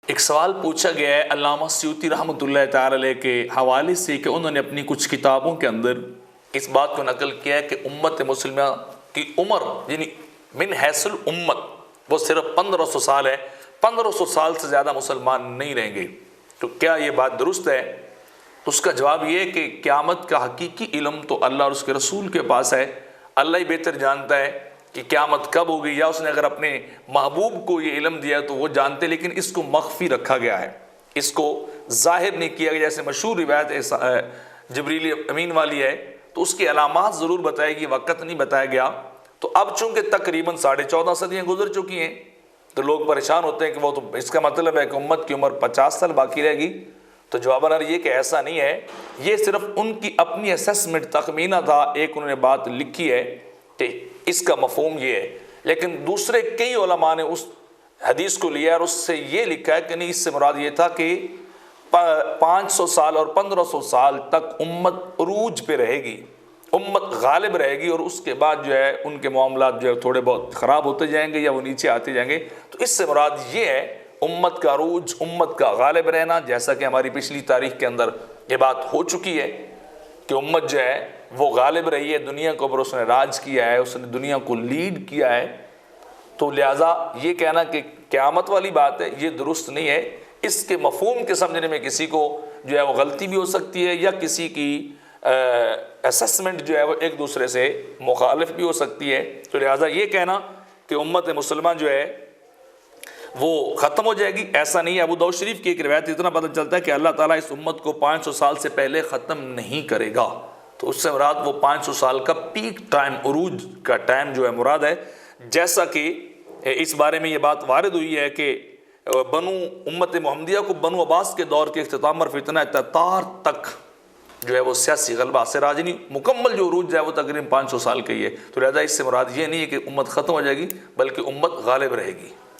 ایک سوال پوچھا گیا ہے علامہ سیوطی رحمۃ اللہ تعالی علیہ کے حوالے سے کہ انہوں نے اپنی کچھ کتابوں کے اندر اس بات کو نقل کیا ہے کہ امت مسلمہ کی عمر یعنی من حیث الامت وہ صرف 1500 سال ہے، 1500 سال سے زیادہ مسلمان نہیں رہیں گے۔ تو کیا یہ بات درست ہے؟ تو اس کا جواب یہ ہے کہ قیامت کا حقیقی علم تو اللہ اور اس کے رسول کے پاس ہے، اللہ ہی بہتر جانتا ہے کہ قیامت کب ہوگی، یا اس نے اگر اپنے محبوب کو یہ علم دیا تو وہ جانتے، لیکن اس کو مخفی رکھا گیا ہے، اس کو ظاہر نہیں کیا گیا۔ جیسے مشہور روایت جبریل امین والی ہے تو اس کی علامات ضرور بتائے گی، وقت نہیں بتایا گیا۔ تو اب چونکہ تقریباً 14.5 صدیاں گزر چکی ہیں تو لوگ پریشان ہوتے ہیں کہ وہ تو اس کا مطلب ہے کہ امت کی عمر 50 سال باقی رہے گی۔ تو جواباً یہ کہ ایسا نہیں ہے، یہ صرف ان کی اپنی اسیسمنٹ تخمینہ تھا، ایک انہوں نے بات لکھی ہے کہ اس کا مفہوم یہ ہے، لیکن دوسرے کئی علماء نے اس حدیث کو لیا اور اس سے یہ لکھا ہے کہ نہیں، اس سے مراد یہ تھا کہ 500 سال اور 1500 سال تک امت عروج پہ رہے گی، امت غالب رہے گی، اور اس کے بعد جو ہے ان کے معاملات جو ہے تھوڑے بہت خراب ہوتے جائیں گے یا وہ نیچے آتے جائیں گے۔ تو اس سے مراد یہ ہے امت کا عروج، امت کا غالب رہنا، جیسا کہ ہماری پچھلی تاریخ کے اندر یہ بات ہو چکی ہے کہ امت جو ہے وہ غالب رہی ہے دنیا کو، پر اس نے راج کیا ہے، اس نے دنیا کو لیڈ کیا ہے۔ تو لہٰذا یہ کہنا کہ قیامت والی بات ہے یہ درست نہیں ہے، اس کے مفہوم کے سمجھنے میں کسی کو جو ہے وہ غلطی بھی ہو سکتی ہے، یا کسی کی اسسمنٹ جو ہے وہ ایک دوسرے سے مخالف بھی ہو سکتی ہے۔ تو لہٰذا یہ کہنا کہ امت مسلمہ جو ہے وہ ختم ہو جائے گی، ایسا نہیں ہے۔ ابو داؤد شریف کی ایک روایت اتنا پتہ چلتا ہے کہ اللہ تعالیٰ اس امت کو 500 سال سے پہلے ختم نہیں کرے گا، تو اس سے مراد وہ 500 سال کا پیک ٹائم، عروج کا ٹائم جو ہے مراد ہے، جیسا کہ اس بارے میں یہ بات وارد ہوئی ہے کہ امت محمدیہ کو بنو عباس کے دور کے اختتام اور فتنہ تتار تک جو ہے وہ سیاسی غلبہ حاصل راجنی مکمل جو عروج ہے وہ تقریباً 500 سال کا ہی ہے۔ تو لہذا اس سے مراد یہ نہیں ہے کہ امت ختم ہو جائے گی، بلکہ امت غالب رہے گی۔